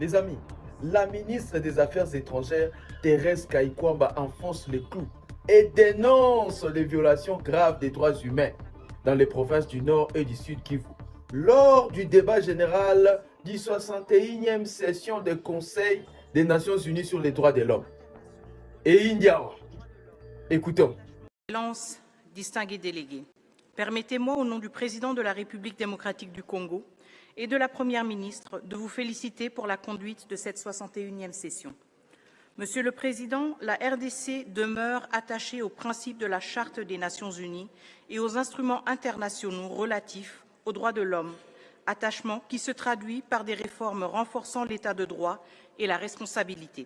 Les amis, la ministre des Affaires étrangères, Thérèse Kayikwamba, enfonce les clous et dénonce les violations graves des droits humains dans les provinces du Nord et du Sud Kivu. Lors du débat général du 61e session du Conseil des Nations Unies sur les droits de l'homme. Et India, écoutons. Excellences, distingués délégués, permettez-moi au nom du président de la République démocratique du Congo et de la Première ministre de vous féliciter pour la conduite de cette 61e session. Monsieur le Président, la RDC demeure attachée aux principes de la Charte des Nations Unies et aux instruments internationaux relatifs aux droits de l'homme, attachement qui se traduit par des réformes renforçant l'état de droit et la responsabilité.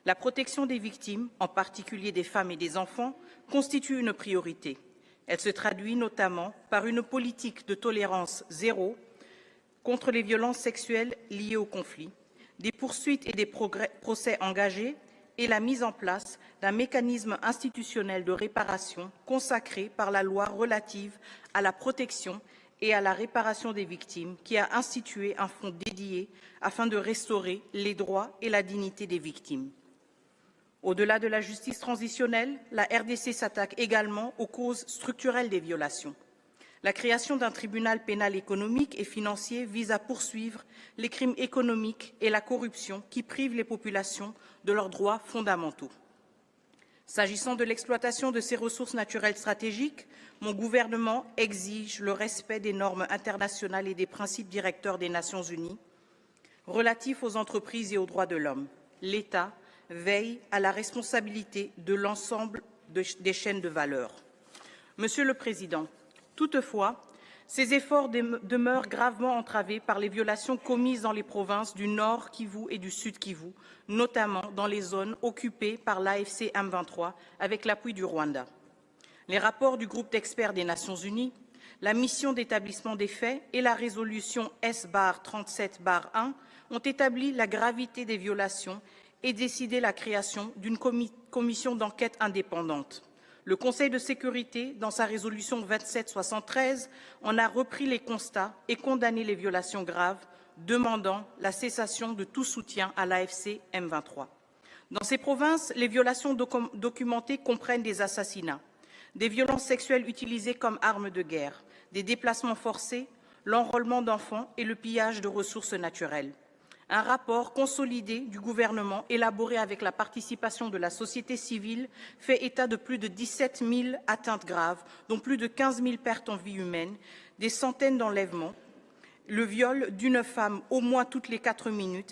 La protection des victimes, en particulier des femmes et des enfants, constitue une priorité. Elle se traduit notamment par une politique de tolérance zéro contre les violences sexuelles liées au conflit, des poursuites et des procès engagés et la mise en place d'un mécanisme institutionnel de réparation consacré par la loi relative à la protection et à la réparation des victimes qui a institué un fonds dédié afin de restaurer les droits et la dignité des victimes. Au-delà de la justice transitionnelle, la RDC s'attaque également aux causes structurelles des violations. La création d'un tribunal pénal économique et financier vise à poursuivre les crimes économiques et la corruption qui privent les populations de leurs droits fondamentaux. S'agissant de l'exploitation de ces ressources naturelles stratégiques, mon gouvernement exige le respect des normes internationales et des principes directeurs des Nations Unies relatifs aux entreprises et aux droits de l'homme. L'État veille à la responsabilité de l'ensemble des chaînes de valeur. Monsieur le Président, toutefois, ces efforts demeurent gravement entravés par les violations commises dans les provinces du Nord Kivu et du Sud Kivu, notamment dans les zones occupées par l'AFC M23 avec l'appui du Rwanda. Les rapports du groupe d'experts des Nations Unies, la mission d'établissement des faits et la résolution S-37-1 ont établi la gravité des violations et décidé la création d'une commission d'enquête indépendante. Le Conseil de sécurité, dans sa résolution 2773, en a repris les constats et condamné les violations graves, demandant la cessation de tout soutien à l'AFC M23. Dans ces provinces, les violations documentées comprennent des assassinats, des violences sexuelles utilisées comme armes de guerre, des déplacements forcés, l'enrôlement d'enfants et le pillage de ressources naturelles. Un rapport consolidé du gouvernement, élaboré avec la participation de la société civile, fait état de plus de 17 000 atteintes graves, dont plus de 15 000 pertes en vie humaine, des centaines d'enlèvements, le viol d'une femme au moins toutes les 4 minutes